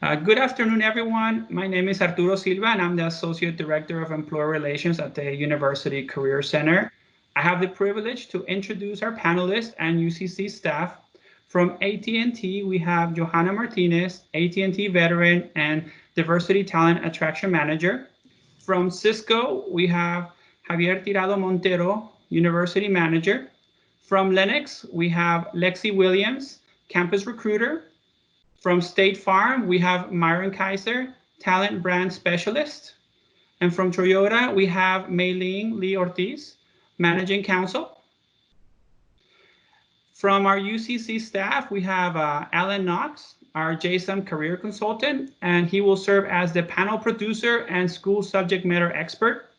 Hi. Good afternoon, everyone. My name is Arturo Silva, and I'm the Associate Director of Employer Relations at the University Career Center. I have the privilege to introduce our panelists and UCC staff. From AT&T, we have JoHanna Martinez, AT&T veteran and Diversity Talent Attraction Manager. From Cisco, we have Javier Tirado-Montero, University Manager. From Lennox, we have Lexie Williams, Campus Recruiter. From State Farm, we have Myron Kyser, Talent Brand Specialist. And from Toyota, we have Meyling Lee Ortiz, Managing Counsel. From our UCC staff, we have Alan Knox, our JSON Career Consultant, and he will serve as the panel producer and school subject matter expert.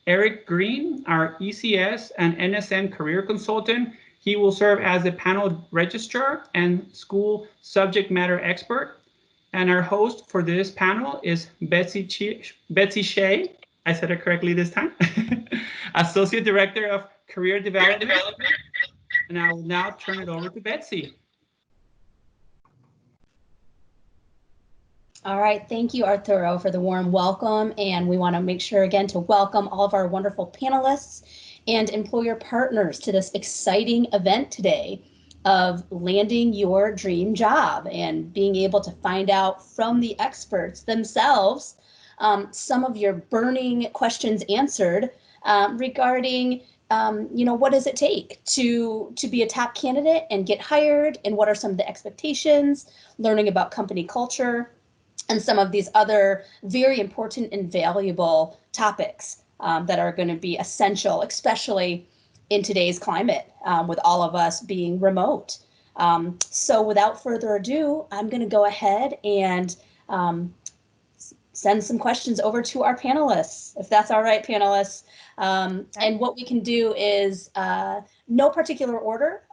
Eric Green, our ECS and NSM Career Consultant, he will serve as the panel registrar and school subject matter expert. And our host for this panel is Betsy Shea. I said it correctly this time. Associate Director of Career Development. And I will now turn it over to Betsy. All right, thank you, Arturo, for the warm welcome. And we want to make sure again to welcome all of our wonderful panelists and employer partners to this exciting event today of landing your dream job and being able to find out from the experts themselves some of your burning questions answered regarding what does it take to be a top candidate and get hired, and what are some of the expectations, learning about company culture, and some of these other very important and valuable topics that are going to be essential, especially in today's climate, with all of us being remote. So without further ado, I'm going to go ahead and send some questions over to our panelists, if that's all right, panelists. And what we can do is no particular order.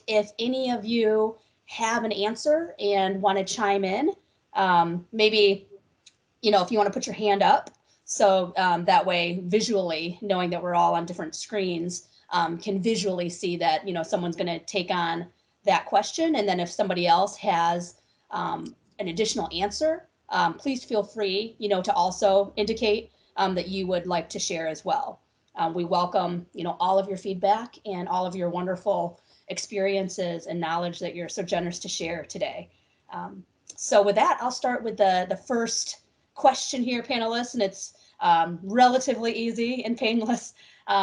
If any of you have an answer and want to chime in, maybe, if you want to put your hand up, so that way visually, knowing that we're all on different screens, can visually see that, someone's going to take on that question. And then if somebody else has an additional answer, please feel free, to also indicate that you would like to share as well. We welcome, all of your feedback and all of your wonderful experiences and knowledge that you're so generous to share today. So with that, I'll start with the first question here, panelists, and it's relatively easy and painless.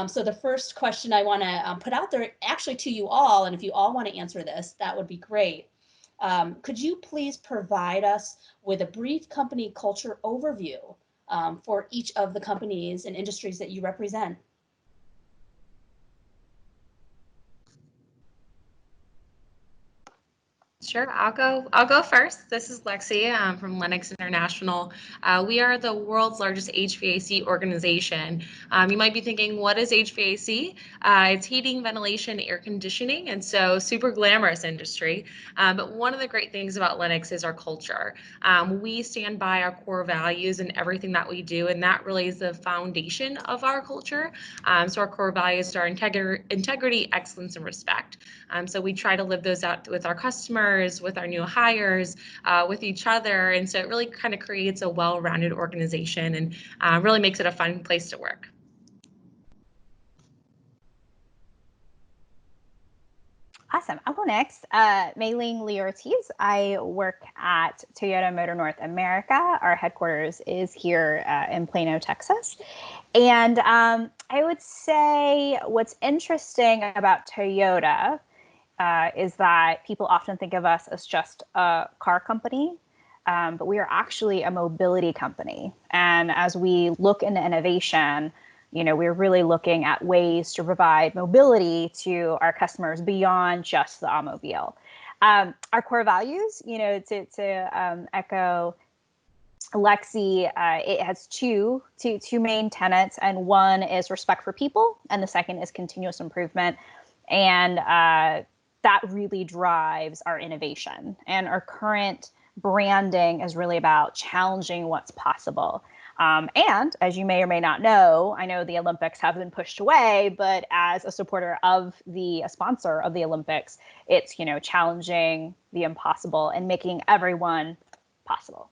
So the first question I want to put out there actually to you all, and if you all want to answer this, that would be great. Could you please provide us with a brief company culture overview for each of the companies and industries that you represent? Sure, I'll go first. This is Lexie from Lennox International. We are the world's largest HVAC organization. You might be thinking, what is HVAC? It's heating, ventilation, air conditioning, and so super glamorous industry. But one of the great things about Lennox is our culture. We stand by our core values in everything that we do, and that really is the foundation of our culture. So our core values are integrity, excellence, and respect. So we try to live those out with our customers, with our new hires, with each other. And so it really kind of creates a well-rounded organization and really makes it a fun place to work. Awesome. I'll go next. Meyling Lee Ortiz. I work at Toyota Motor North America. Our headquarters is here in Plano, Texas. And I would say what's interesting about Toyota is that people often think of us as just a car company, but we are actually a mobility company. And as we look into innovation, we're really looking at ways to provide mobility to our customers beyond just the automobile. Our core values, to echo Lexie, it has two main tenets, and one is respect for people, and the second is continuous improvement. And that really drives our innovation. And our current branding is really about challenging what's possible. And as you may or may not know, I know the Olympics have been pushed away, but as a supporter of a sponsor of the Olympics, it's, challenging the impossible and making everyone possible.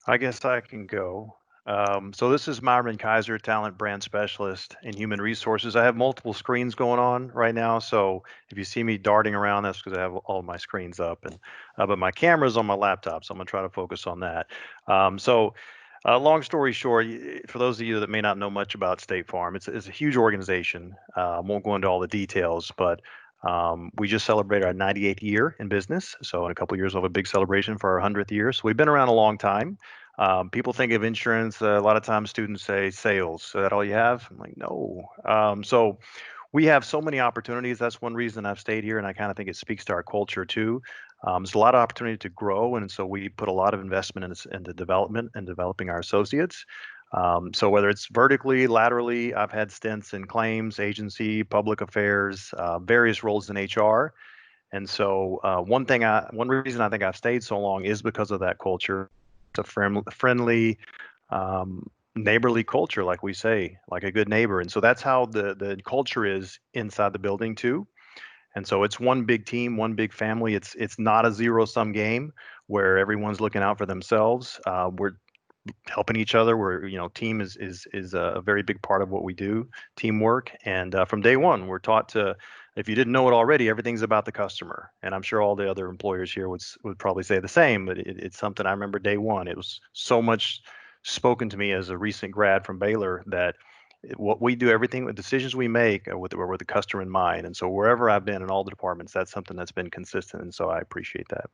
I guess I can go. So this is Myron Kyser, Talent Brand Specialist in Human Resources. I have multiple screens going on right now, so if you see me darting around, that's because I have all my screens up, and but my camera's on my laptop, so I'm gonna try to focus on that. Long story short, for those of you that may not know much about State Farm, it's a huge organization. I won't go into all the details, but we just celebrated our 98th year in business. So in a couple of years, we'll have a big celebration for our 100th year. So we've been around a long time. People think of insurance. A lot of times students say sales. So that all you have? I'm like, no. So we have so many opportunities. That's one reason I've stayed here. And I kind of think it speaks to our culture too. There's a lot of opportunity to grow. And so we put a lot of investment into development and developing our associates. So whether it's vertically, laterally, I've had stints in claims, agency, public affairs, various roles in HR. And so one reason I think I've stayed so long is because of that culture. It's a friendly, neighborly culture, like we say, like a good neighbor. And so that's how the culture is inside the building too. And so it's one big team, one big family. It's not a zero-sum game where everyone's looking out for themselves. We're helping each other. Team is a very big part of what we do, teamwork. And from day one, we're taught to, if you didn't know it already, everything's about the customer. And I'm sure all the other employers here would probably say the same, but it's something I remember day one. It was so much spoken to me as a recent grad from Baylor that what we do, everything, the decisions we make are with the customer in mind. And so wherever I've been in all the departments, that's something that's been consistent. And so I appreciate that.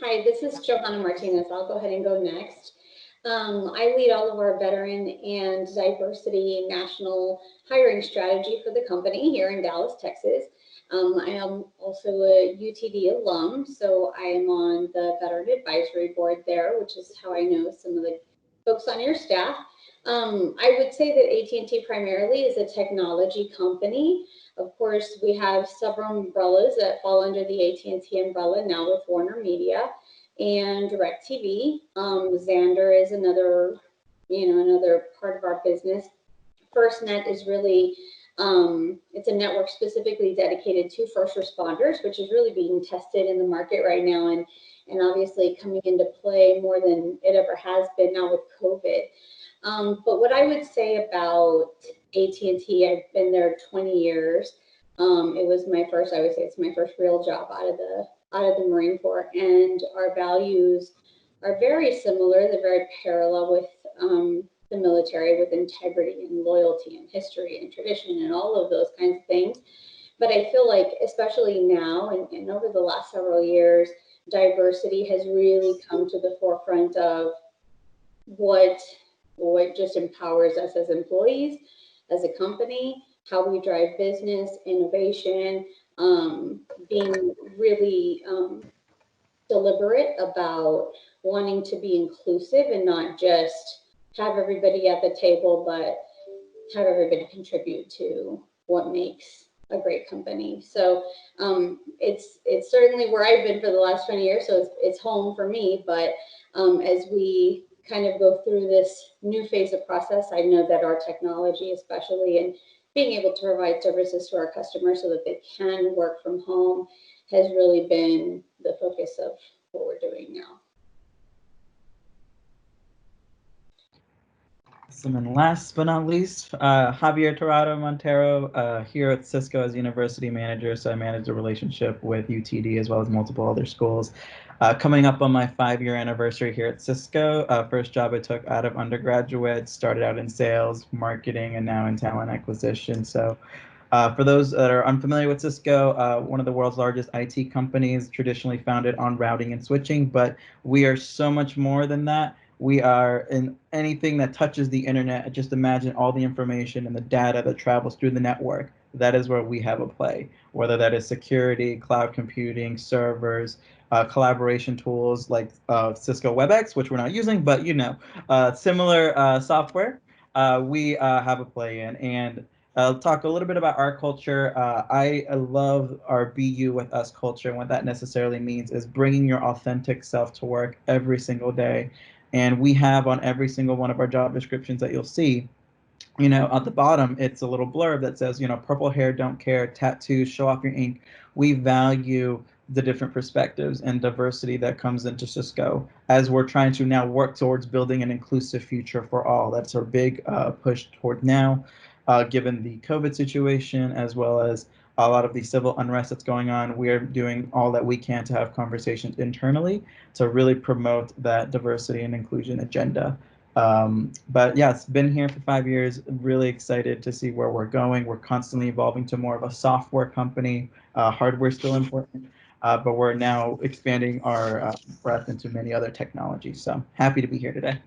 Hi, this is JoHanna Martinez. I'll go ahead and go next. I lead all of our veteran and diversity national hiring strategy for the company here in Dallas, Texas. I am also a UTD alum, so I am on the Veteran Advisory Board there, which is how I know some of the folks on your staff. I would say that AT&T primarily is a technology company. Of course, we have several umbrellas that fall under the AT&T umbrella now with Warner Media and DirecTV. Xander is another part of our business. FirstNet is really, it's a network specifically dedicated to first responders, which is really being tested in the market right now and obviously coming into play more than it ever has been now with COVID. But what I would say about AT&T, I've been there 20 years. It was my first, I would say it's my first real job out of the Marine Corps, and our values are very similar. They're very parallel with the military, with integrity and loyalty and history and tradition and all of those kinds of things. But I feel like, especially now and over the last several years, diversity has really come to the forefront of what just empowers us as employees, as a company, how we drive business, innovation, being really deliberate about wanting to be inclusive and not just have everybody at the table, but have everybody contribute to what makes a great company. So it's certainly where I've been for the last 20 years, so it's home for me. But as we kind of go through this new phase of process, I know that our technology, especially in being able to provide services to our customers so that they can work from home, has really been the focus of what we're doing now. Awesome. And last but not least, Javier Tirado-Montero here at Cisco as University Manager. So I manage the relationship with UTD as well as multiple other schools. Coming up on my 5-year anniversary here at Cisco. First job I took out of undergraduate, started out in sales, marketing, and now in talent acquisition. So for those that are unfamiliar with Cisco, one of the world's largest IT companies, traditionally founded on routing and switching, but we are so much more than that. We are in anything that touches the internet. Just imagine all the information and the data that travels through the network. That is where we have a play, whether that is security, cloud computing, servers, collaboration tools like Cisco WebEx, which we're not using, but similar software we have a play in. And I'll talk a little bit about our culture. I love our Be You With Us culture. And what that necessarily means is bringing your authentic self to work every single day. And we have on every single one of our job descriptions that you'll see, at the bottom, it's a little blurb that says, purple hair, don't care, tattoos, show off your ink. We value the different perspectives and diversity that comes into Cisco as we're trying to now work towards building an inclusive future for all. That's our big push toward now, given the COVID situation, as well as a lot of the civil unrest that's going on. We're doing all that we can to have conversations internally to really promote that diversity and inclusion agenda. But yeah, it's been here for 5 years. Really excited to see where we're going. We're constantly evolving to more of a software company. Hardware still important, but we're now expanding our breadth into many other technologies. So happy to be here today.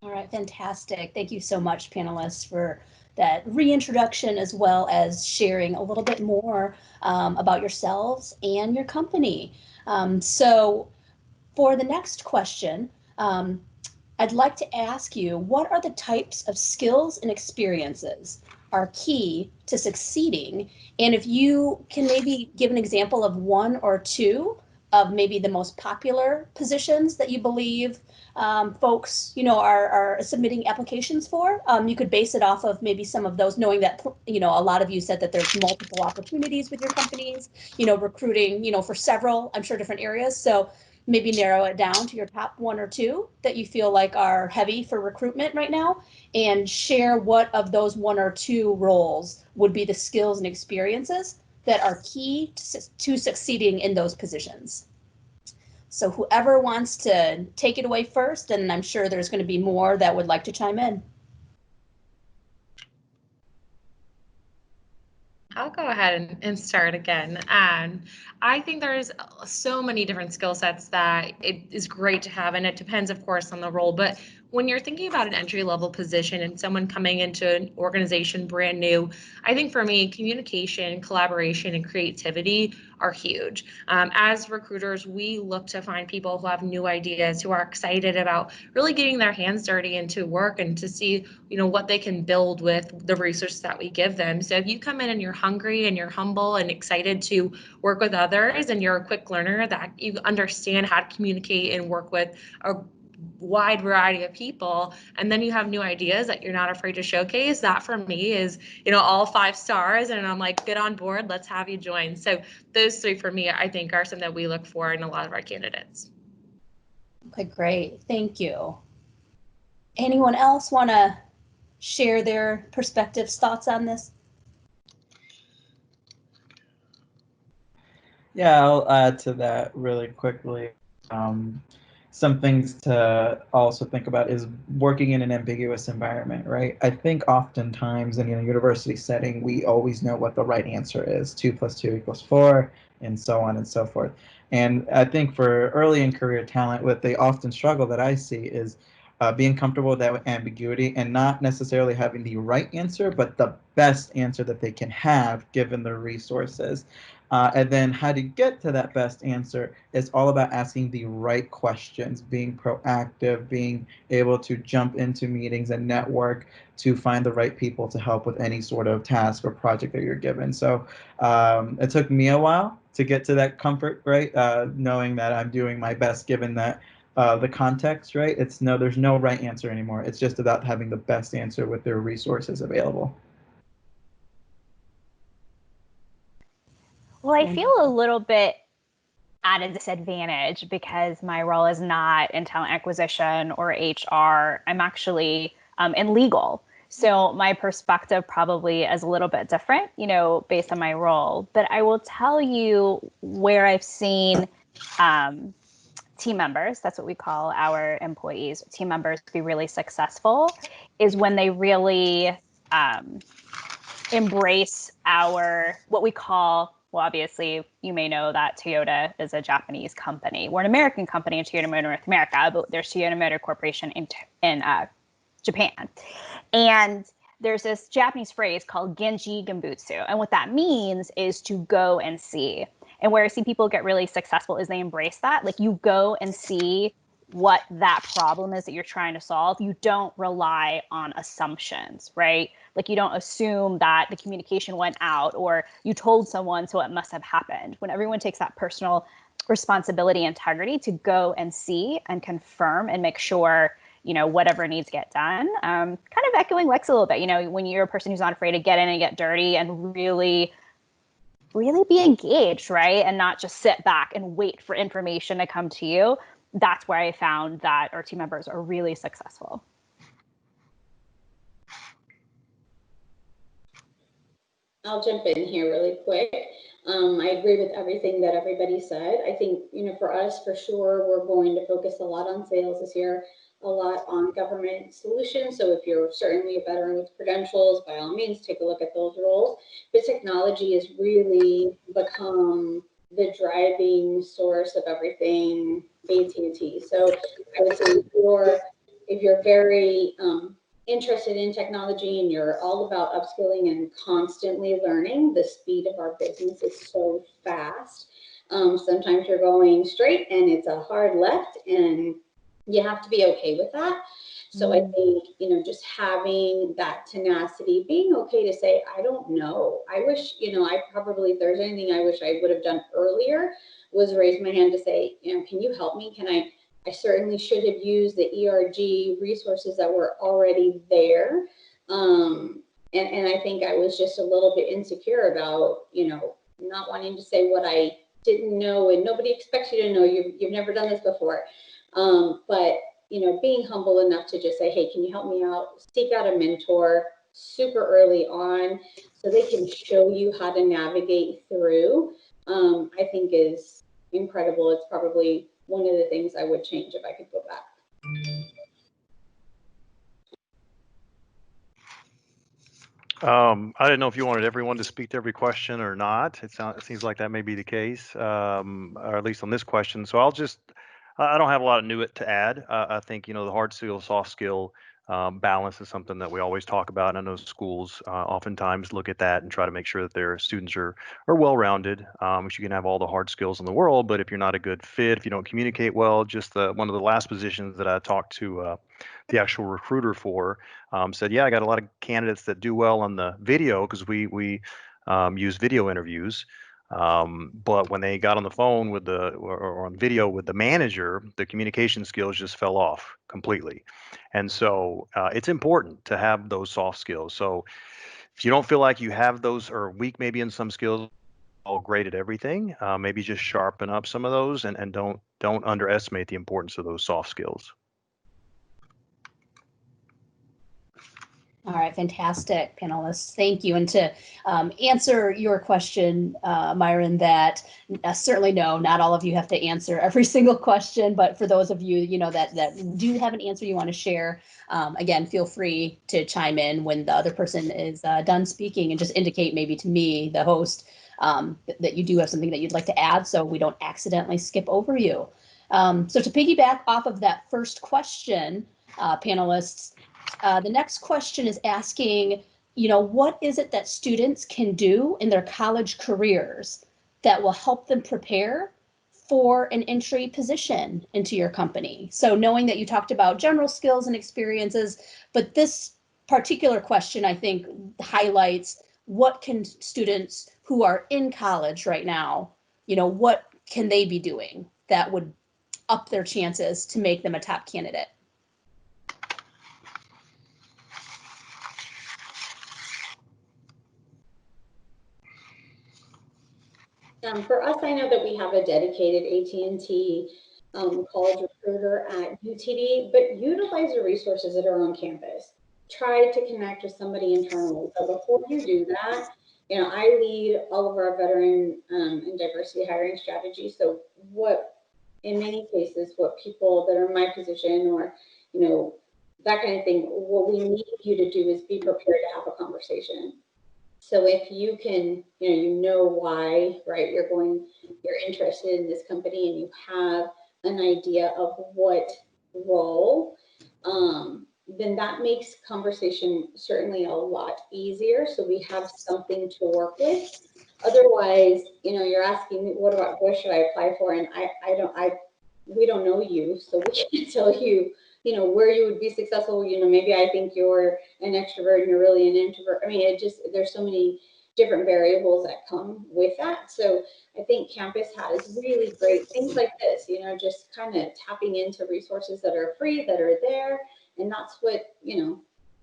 All right, fantastic. Thank you so much, panelists, for that reintroduction, as well as sharing a little bit more about yourselves and your company. So for the next question, I'd like to ask you, what are the types of skills and experiences are key to succeeding? And if you can maybe give an example of one or two of maybe the most popular positions that you believe folks, are submitting applications for. You could base it off of maybe some of those, knowing that, a lot of you said that there's multiple opportunities with your companies, recruiting, for several, I'm sure, different areas. So maybe narrow it down to your top one or two that you feel like are heavy for recruitment right now, and share what of those one or two roles would be the skills and experiences that are key to succeeding in those positions. So whoever wants to take it away first, and I'm sure there's going to be more that would like to chime in. I'll go ahead and start again. I think there's so many different skill sets that it is great to have, and it depends, of course, on the role. But when you're thinking about an entry-level position and someone coming into an organization brand new, I think for me, communication, collaboration, and creativity are huge. As recruiters, we look to find people who have new ideas, who are excited about really getting their hands dirty into work and to see, what they can build with the resources that we give them. So if you come in and you're hungry and you're humble and excited to work with others, and you're a quick learner, that you understand how to communicate and work with a wide variety of people, and then you have new ideas that you're not afraid to showcase, that for me is, all 5 stars, and I'm like, get on board, let's have you join. So those 3 for me, I think, are something that we look for in a lot of our candidates. Okay, great. Thank you. Anyone else want to share their perspectives, thoughts on this? Yeah, I'll add to that really quickly. Some things to also think about is working in an ambiguous environment, right? I think oftentimes in a university setting, we always know what the right answer is, 2 + 2 = 4, and so on and so forth. And I think for early in career talent, what they often struggle that I see is being comfortable with that ambiguity and not necessarily having the right answer, but the best answer that they can have given the resources. And then how to get to that best answer is all about asking the right questions, being proactive, being able to jump into meetings and network to find the right people to help with any sort of task or project that you're given. So it took me a while to get to that comfort, right? Knowing that I'm doing my best given that the context, right? There's no right answer anymore. It's just about having the best answer with their resources available. Well, I feel a little bit at a disadvantage because my role is not in talent acquisition or HR. I'm actually in legal. So my perspective probably is a little bit different, based on my role. But I will tell you where I've seen team members, that's what we call our employees, team members, be really successful is when they really embrace what we call, well, obviously, you may know that Toyota is a Japanese company. We're an American company in Toyota Motor North America, but there's Toyota Motor Corporation in Japan. And there's this Japanese phrase called Genji Genbutsu. And what that means is to go and see. And where I see people get really successful is they embrace that. Like, you go and see what that problem is that you're trying to solve. You don't rely on assumptions, right? Like, you don't assume that the communication went out or you told someone, so it must have happened. When everyone takes that personal responsibility, integrity to go and see and confirm and make sure, whatever needs to get done. Kind of echoing Lex a little bit, when you're a person who's not afraid to get in and get dirty and really be engaged, right? And not just sit back and wait for information to come to you. That's where I found that our team members are really successful. I'll jump in here really quick. I agree with everything that everybody said. I think, for us, for sure, we're going to focus a lot on sales this year, a lot on government solutions. So if you're certainly a veteran with credentials, by all means, take a look at those roles. But technology has really become the driving source of everything AT&T. So I would say if you're very interested in technology and you're all about upskilling and constantly learning, the speed of our business is so fast. Sometimes you're going straight and it's a hard left, and you have to be okay with that. So I think, just having that tenacity, being okay to say, I don't know. I wish, if there's anything I wish I would have done earlier, was raise my hand to say, can you help me? I certainly should have used the ERG resources that were already there. And I think I was just a little bit insecure about, not wanting to say what I didn't know, and nobody expects you to know. You've never done this before. But, being humble enough to just say, hey, can you help me out? Seek out a mentor super early on so they can show you how to navigate through, I think is incredible. It's probably one of the things I would change if I could go back. I didn't know if you wanted everyone to speak to every question or not. It seems like that may be the case, or at least on this question. So I don't have a lot new to add. I think, the hard skill, soft skill balance is something that we always talk about. And I know schools oftentimes look at that and try to make sure that their students are well-rounded. You can have all the hard skills in the world, but if you're not a good fit, if you don't communicate well, just one of the last positions that I talked to the actual recruiter for said, yeah, I got a lot of candidates that do well on the video because we use video interviews. But when they got on the phone or on video with the manager, the communication skills just fell off completely. And so it's important to have those soft skills. So if you don't feel like you have those or weak maybe in some skills, all great at everything, maybe just sharpen up some of those and don't underestimate the importance of those soft skills. All right, fantastic, panelists. Thank you. And to answer your question, Myron, that certainly no, not all of you have to answer every single question, but for those of you, that do have an answer you want to share, again, feel free to chime in when the other person is done speaking, and just indicate maybe to me, the host, that you do have something that you'd like to add so we don't accidentally skip over you. So to piggyback off of that first question, panelists, the next question is asking, what is it that students can do in their college careers that will help them prepare for an entry position into your company? So knowing that you talked about general skills and experiences, but this particular question, I think, highlights what can students who are in college right now, what can they be doing that would up their chances to make them a top candidate? For us, I know that we have a dedicated AT&T college recruiter at UTD, but utilize the resources that are on campus. Try to connect with somebody internally. But before you do that, I lead all of our veteran and diversity hiring strategies. So in many cases, what people that are in my position or, that kind of thing, what we need you to do is be prepared to have a conversation. So if you can, why, right, you're interested in this company and you have an idea of what role, then that makes conversation certainly a lot easier. So we have something to work with. Otherwise, you're asking me, what should I apply for? And we don't know you, so we can't tell you, where you would be successful. Maybe I think you're an extrovert and you're really an introvert. I mean, there's so many different variables that come with that. So I think campus has really great things like this, you know, just kind of tapping into resources that are free, that are there. And that's what, you know,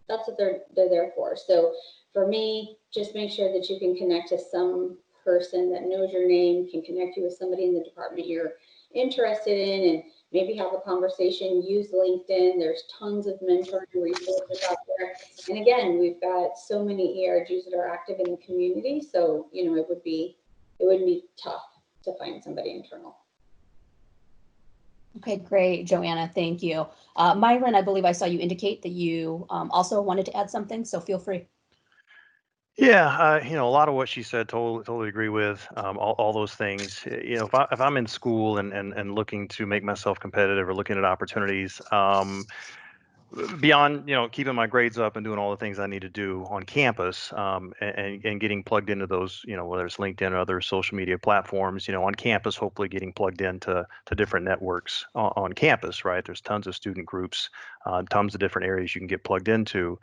that's what they're there for. So for me, just make sure that you can connect to some person that knows your name, can connect you with somebody in the department you're interested in, and maybe have a conversation. Use LinkedIn. There's tons of mentoring resources out there. And again, we've got so many ERGs that are active in the community. So, you know, it wouldn't be tough to find somebody internal. Okay, great, JoHanna, thank you. Myron, I believe I saw you indicate that you also wanted to add something, so feel free. Yeah, you know, a lot of what she said, totally agree with, all those things. You know, if I'm in school and looking to make myself competitive or looking at opportunities, beyond, you know, keeping my grades up and doing all the things I need to do on campus, and getting plugged into those, you know, whether it's LinkedIn or other social media platforms, you know, on campus, hopefully getting plugged into different networks on campus, right? There's tons of student groups, tons of different areas you can get plugged into.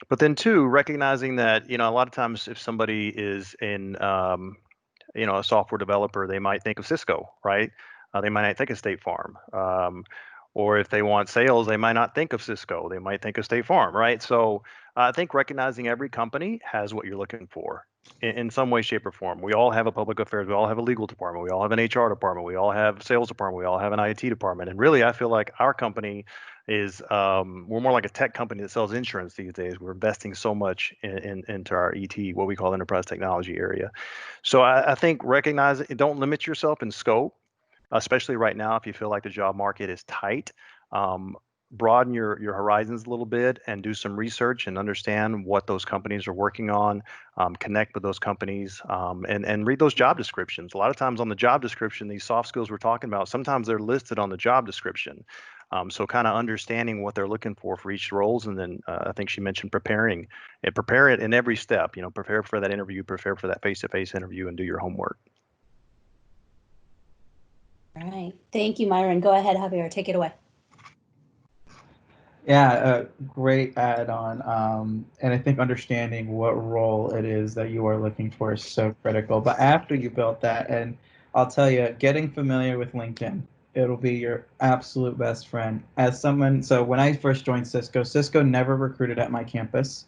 But then too, recognizing that, you know, a lot of times if somebody is in, you know, a software developer, they might think of Cisco, right? They might not think of State Farm. Or if they want sales, they might not think of Cisco. They might think of State Farm, right? So I think recognizing every company has what you're looking for in some way, shape, or form. We all have a public affairs. We all have a legal department. We all have an HR department. We all have a sales department. We all have an IT department. And really, I feel like our company is, we're more like a tech company that sells insurance these days. We're investing so much into our ET, what we call enterprise technology area. So I think recognize it. Don't limit yourself in scope, especially right now if you feel like the job market is tight. Broaden your horizons a little bit and do some research and understand what those companies are working on. Connect with those companies, and read those job descriptions. A lot of times on the job description, these soft skills we're talking about, sometimes they're listed on the job description. So kind of understanding what they're looking for each roles, and then I think she mentioned preparing and prepare it in every step. You know, prepare for that interview, prepare for that face-to-face interview, and do your homework. All right, thank you, Myron. Go ahead, Javier, take it away. Yeah, great add-on. And I think understanding what role it is that you are looking for is so critical. But after you built that, and I'll tell you, getting familiar with LinkedIn, it'll be your absolute best friend. As someone, so when I first joined Cisco, Cisco never recruited at my campus.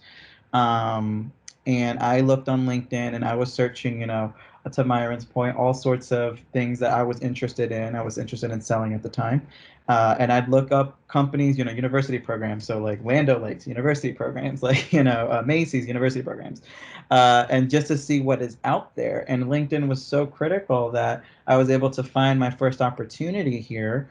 And I looked on LinkedIn and I was searching, you know, to Myron's point, all sorts of things that I was interested in. I was interested in selling at the time. And I'd look up companies, you know, university programs. So like Land O'Lakes university programs, like, you know, Macy's university programs, and just to see what is out there. And LinkedIn was so critical that I was able to find my first opportunity here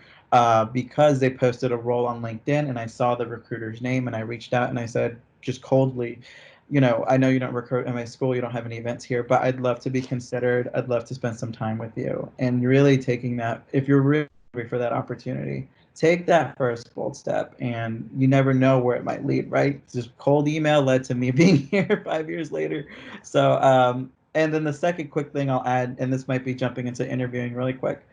because they posted a role on LinkedIn and I saw the recruiter's name and I reached out and I said, just coldly, you know, I know you don't recruit in my school, you don't have any events here, but I'd love to be considered. I'd love to spend some time with you. And really taking that, if you're really hungry for that opportunity, take that first bold step, and you never know where it might lead, right? Just cold email led to me being here 5 years later. So, and then the second quick thing I'll add, and this might be jumping into interviewing really quick.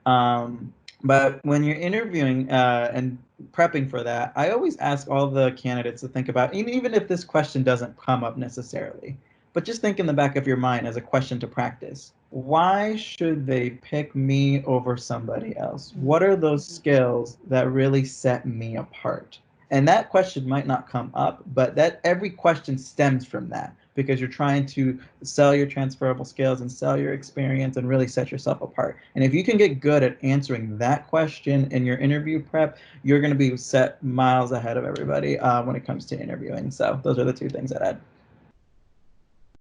But when you're interviewing and prepping for that, I always ask all the candidates to think about, even if this question doesn't come up necessarily, but just think in the back of your mind as a question to practice. Why should they pick me over somebody else? What are those skills that really set me apart? And that question might not come up, but that every question stems from that, because you're trying to sell your transferable skills and sell your experience and really set yourself apart. And if you can get good at answering that question in your interview prep, you're going to be set miles ahead of everybody when it comes to interviewing. So those are the two things I'd add.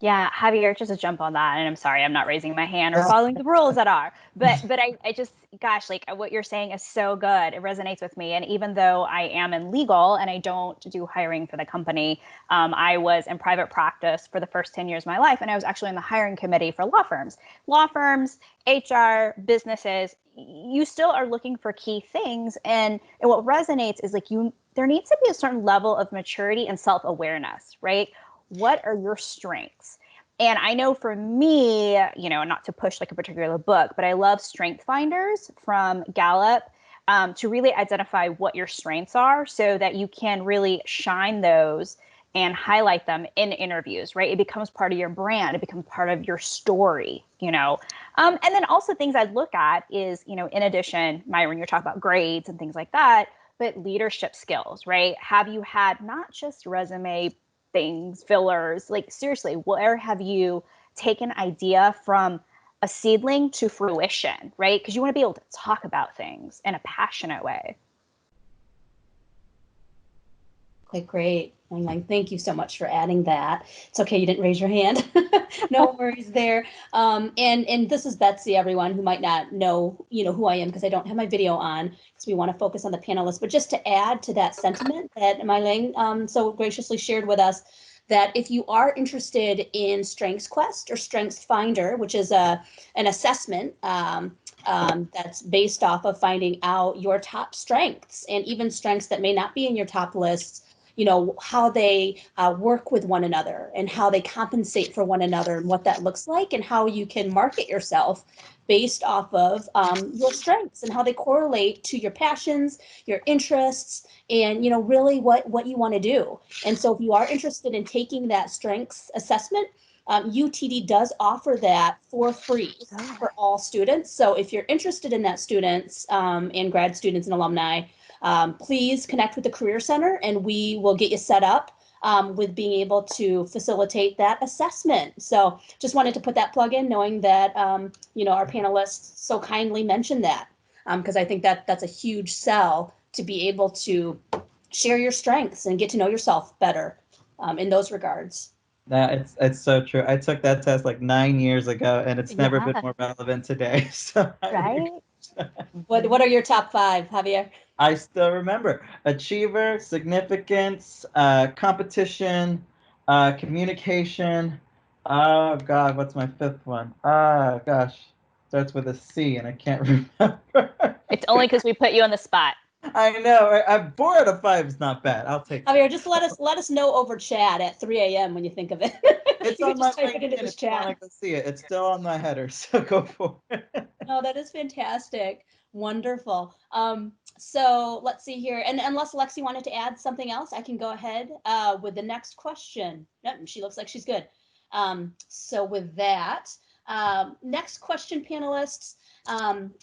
Yeah, Javier, just to jump on that, and I'm sorry, I'm not raising my hand or following the rules at all, but I just, gosh, like what you're saying is so good. It resonates with me. And even though I am in legal and I don't do hiring for the company, I was in private practice for the first 10 years of my life. And I was actually in the hiring committee for law firms, HR, businesses. You still are looking for key things. And what resonates is like there needs to be a certain level of maturity and self-awareness, right? What are your strengths? And I know for me, you know, not to push like a particular book, but I love Strength Finders from Gallup to really identify what your strengths are so that you can really shine those and highlight them in interviews, right? It becomes part of your brand. It becomes part of your story, you know? And then also things I'd look at is, you know, in addition, Myron, you're talking about grades and things like that, but leadership skills, right? Have you had not just resume things, fillers, like seriously, where have you taken idea from a seedling to fruition, right? Because you want to be able to talk about things in a passionate way. Okay, great. And thank you so much for adding that. It's okay, you didn't raise your hand. No worries there. And this is Betsy, everyone who might not know, you know, who I am because I don't have my video on because we want to focus on the panelists. But just to add to that sentiment that Meyling so graciously shared with us, that if you are interested in Strengths Quest or Strengths Finder, which is an assessment that's based off of finding out your top strengths and even strengths that may not be in your top lists, you know, how they work with one another and how they compensate for one another and what that looks like and how you can market yourself based off of your strengths and how they correlate to your passions, your interests, and, you know, really what you want to do. And so if you are interested in taking that strengths assessment, UTD does offer that for free for all students. So if you're interested in that, students and grad students and alumni, please connect with the Career Center and we will get you set up with being able to facilitate that assessment. So just wanted to put that plug in, knowing that, you know, our panelists so kindly mentioned that, because I think that that's a huge sell to be able to share your strengths and get to know yourself better in those regards. It's so true. I took that test like 9 years ago, and it's never been more relevant today. So right? What are your top 5, Javier? I still remember achiever, significance, competition, communication. Oh God, what's my 5th one? Ah, gosh, starts with a C, and I can't remember. It's only because we put you on the spot. I know. I'm 4 out of 5 is not bad. I'll take. Javier, just let us know over chat at 3 a.m. when you think of it. It's on my LinkedIn. If you want to go see it, it's still on my header, so go for it. No, that is fantastic. Wonderful. So let's see here. And unless Lexie wanted to add something else, I can go ahead with the next question. Nope, she looks like she's good. So with that, next question, panelists,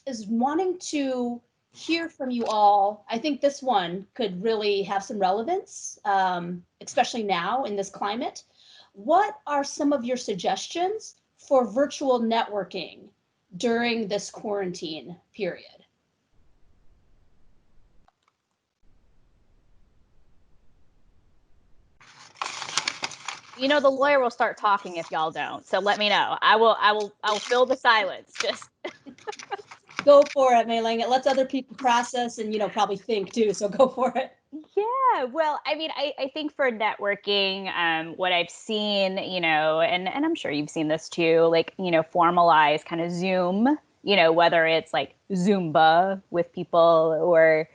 is wanting to hear from you all. I think this one could really have some relevance, especially now in this climate. What are some of your suggestions for virtual networking during this quarantine period? You know, the lawyer will start talking if y'all don't. So let me know. I will fill the silence. Just go for it, Meyling. It lets other people process and, you know, probably think too. So go for it. Yeah, well, I mean, I think for networking, what I've seen, you know, and I'm sure you've seen this too, like, you know, formalize kind of Zoom, you know, whether it's like Zumba with people or,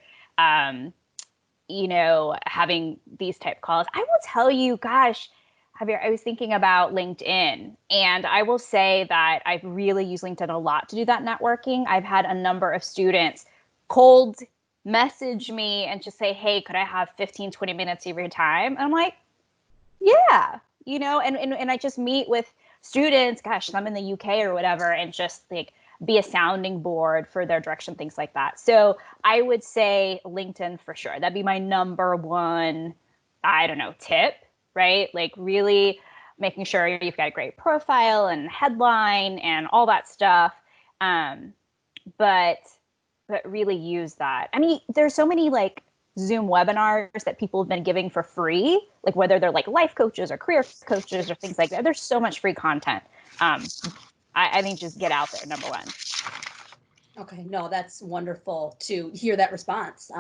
you know, having these type calls. I will tell you, gosh, Javier, I was thinking about LinkedIn, and I will say that I've really used LinkedIn a lot to do that networking. I've had a number of students cold message me and just say, hey, could I have 15, 20 minutes of your time? And I'm like, yeah, you know, and I just meet with students, gosh, some in the UK or whatever, and just like be a sounding board for their direction, things like that. So I would say LinkedIn for sure. That'd be my number one, I don't know, tip, right? Like really making sure you've got a great profile and headline and all that stuff. But really use that. I mean, there's so many like Zoom webinars that people have been giving for free, like whether they're like life coaches or career coaches or things like that. There's so much free content. I think just get out there, number one. Okay, no, that's wonderful to hear that response.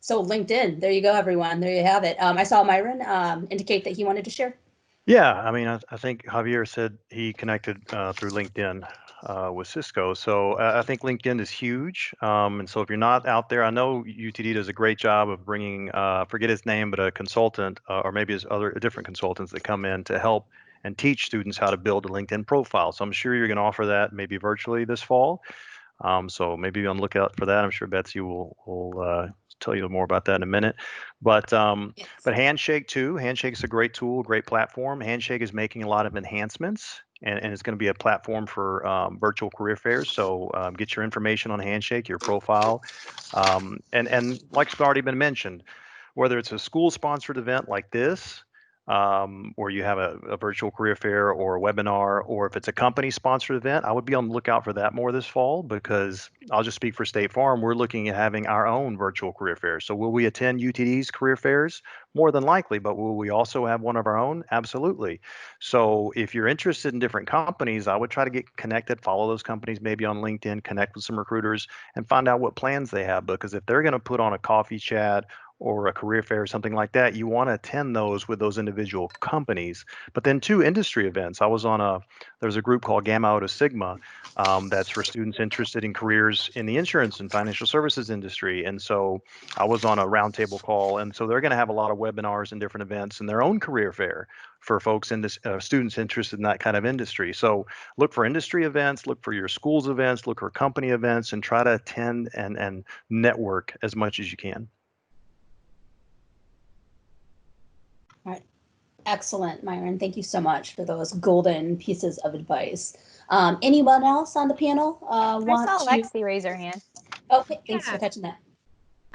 So LinkedIn, there you go, everyone. There you have it. I saw Myron indicate that he wanted to share. Yeah, I mean, I think Javier said he connected through LinkedIn with Cisco. So I think LinkedIn is huge. And so if you're not out there, I know UTD does a great job of bringing, forget his name, but a consultant or maybe his other different consultants that come in to help and teach students how to build a LinkedIn profile. So I'm sure you're going to offer that maybe virtually this fall. So maybe be on the lookout for that. I'm sure Betsy will tell you more about that in a minute. But Yes. but Handshake too. Handshake is a great tool, great platform. Handshake is making a lot of enhancements, and it's going to be a platform for virtual career fairs. So get your information on Handshake, your profile, and like it's already been mentioned, whether it's a school-sponsored event like this, or you have a virtual career fair or a webinar, or if it's a company-sponsored event, I would be on the lookout for that more this fall, because I'll just speak for State Farm. We're looking at having our own virtual career fair. So will we attend UTD's career fairs? More than likely, but will we also have one of our own? Absolutely. So if you're interested in different companies, I would try to get connected, follow those companies maybe on LinkedIn, connect with some recruiters, and find out what plans they have, because if they're going to put on a coffee chat or a career fair or something like that, you want to attend those with those individual companies. But then two industry events. There's a group called Gamma Iota Sigma, that's for students interested in careers in the insurance and financial services industry. And so I was on a roundtable call, and so they're going to have a lot of webinars and different events in their own career fair for folks in this, students interested in that kind of industry. So look for industry events, look for your school's events, look for company events, and try to attend and network as much as you can. Excellent, Myron. Thank you so much for those golden pieces of advice. Anyone else on the panel I want saw to? Lexie raise her hand. Okay, thanks Yeah. for catching that.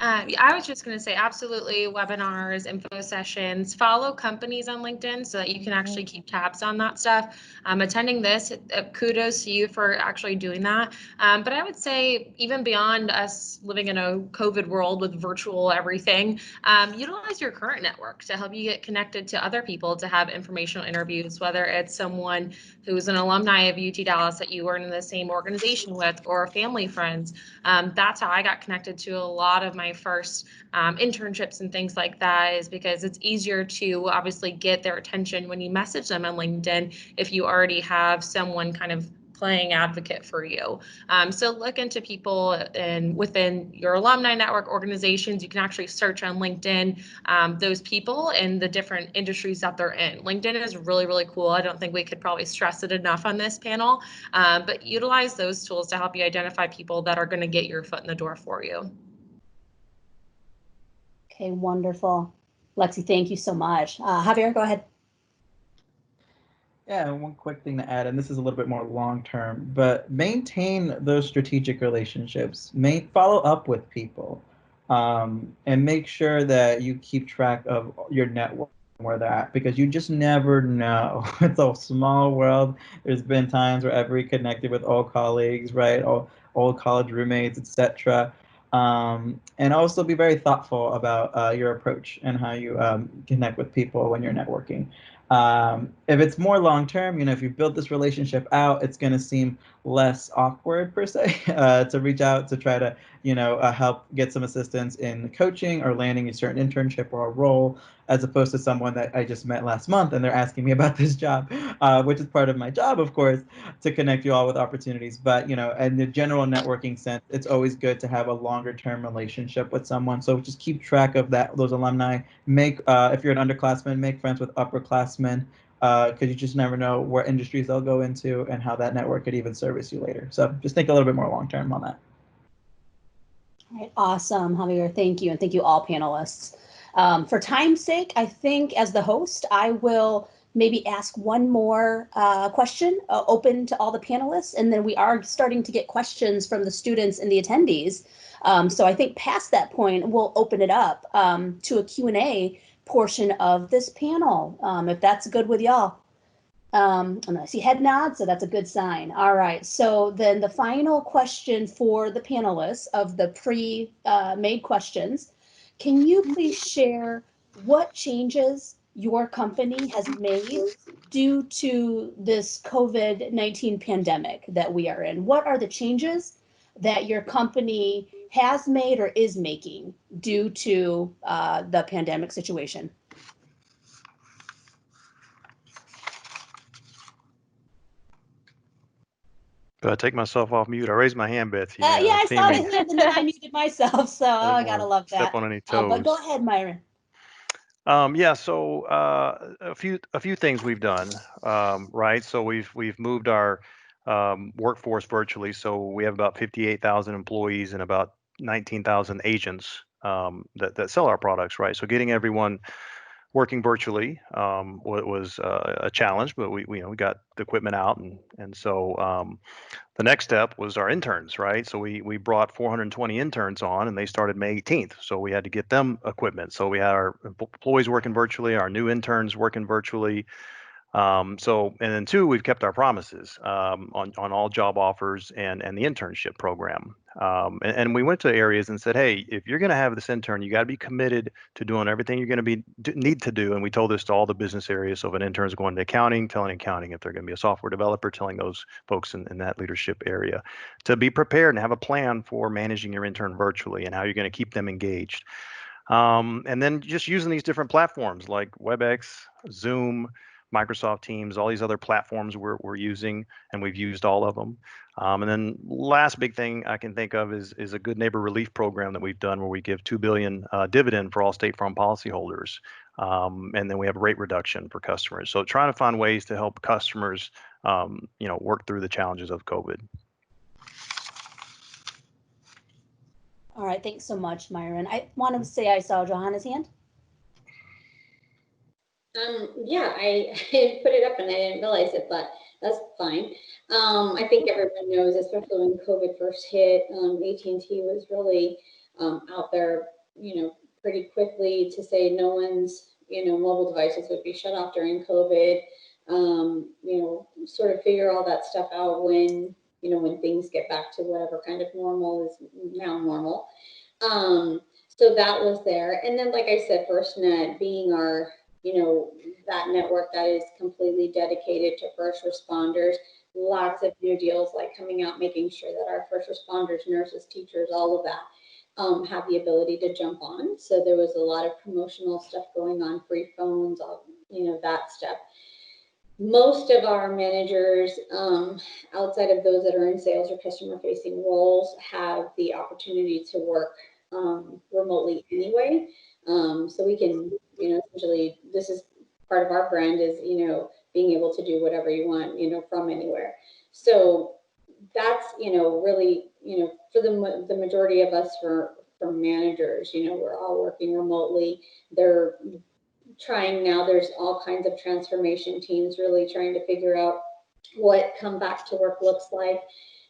I was just going to say, absolutely, webinars, info sessions, follow companies on LinkedIn so that you can actually keep tabs on that stuff. Attending this, kudos to you for actually doing that. But I would say, even beyond us living in a COVID world with virtual everything, utilize your current network to help you get connected to other people to have informational interviews, whether it's someone who's an alumni of UT Dallas that you were in the same organization with, or family friends. That's how I got connected to a lot of my first internships and things like that, is because it's easier to obviously get their attention when you message them on LinkedIn if you already have someone kind of playing advocate for you. So look into people and within your alumni network organizations. You can actually search on LinkedIn those people and the different industries that they're in. LinkedIn is really, really cool. I don't think we could probably stress it enough on this panel, but utilize those tools to help you identify people that are going to get your foot in the door for you. Okay, wonderful. Lexie, thank you so much. Javier, go ahead. Yeah, one quick thing to add, and this is a little bit more long term, but maintain those strategic relationships. Follow up with people, and make sure that you keep track of your network, where they're at, because you just never know. It's a small world. There's been times where I've reconnected with old colleagues, right, old college roommates, etc. And also be very thoughtful about your approach and how you connect with people when you're networking. If it's more long term, if you build this relationship out, it's going to seem less awkward per se to reach out to try to help get some assistance in coaching or landing a certain internship or a role, as opposed to someone that I just met last month and they're asking me about this job, which is part of my job, of course, to connect you all with opportunities. But in the general networking sense, it's always good to have a longer term relationship with someone. So just keep track of those alumni. If you're an underclassman, make friends with upperclassmen, because you just never know what industries they'll go into and how that network could even service you later. So just think a little bit more long term on that. All right, awesome, Javier. Thank you, and thank you all panelists. For time's sake, I think as the host, I will maybe ask one more question open to all the panelists, and then we are starting to get questions from the students and the attendees. So I think past that point, we'll open it up to a Q&A portion of this panel, if that's good with y'all. And I see head nods, so that's a good sign. All right, so then the final question for the panelists of the pre-made questions, can you please share what changes your company has made due to this COVID-19 pandemic that we are in? What are the changes that your company has made or is making due to the pandemic situation? Do I take myself off mute? I raised my hand, Betsy. Yeah, I saw the teaming. hand and then I muted myself, so I gotta love that. Step on any toes. But go ahead, Myron. Yeah, so a few things we've done, right? So we've moved our workforce virtually. So we have about 58,000 employees and about 19,000 agents that sell our products, right? So getting everyone working virtually was a challenge, but we got the equipment out, and so the next step was our interns, right? So we brought 420 interns on, and they started May 18th. So we had to get them equipment. So we had our employees working virtually, our new interns working virtually. And then two, we've kept our promises on all job offers and the internship program. And we went to areas and said, hey, if you're going to have this intern, you got to be committed to doing everything you're going to need to do. And we told this to all the business areas. So if an intern is going to accounting, telling accounting. If they're going to be a software developer, telling those folks in that leadership area to be prepared and have a plan for managing your intern virtually and how you're going to keep them engaged. And then just using these different platforms like WebEx, Zoom, Microsoft Teams, all these other platforms we're using, and we've used all of them. And then last big thing I can think of is a good neighbor relief program that we've done where we give $2 billion dividend for all state farm policyholders. And then we have rate reduction for customers. So trying to find ways to help customers, work through the challenges of COVID. All right, thanks so much, Myron. I wanted to say I saw JoHanna's hand. Yeah, I put it up and I didn't realize it, but that's fine. I think everyone knows, especially when COVID first hit, AT&T was really out there, pretty quickly to say no one's, mobile devices would be shut off during COVID. Sort of figure all that stuff out when, when things get back to whatever kind of normal is now normal. So that was there. And then, like I said, FirstNet being our that network that is completely dedicated to first responders. Lots of new deals like coming out, making sure that our first responders, nurses, teachers, all of that have the ability to jump on. So there was a lot of promotional stuff going on, free phones, all, that stuff. Most of our managers, outside of those that are in sales or customer facing roles, have the opportunity to work remotely anyway. So we can, essentially, this is part of our brand is, being able to do whatever you want, from anywhere. So that's, really, for the majority of us, for managers, we're all working remotely. They're trying now, there's all kinds of transformation teams really trying to figure out what come back to work looks like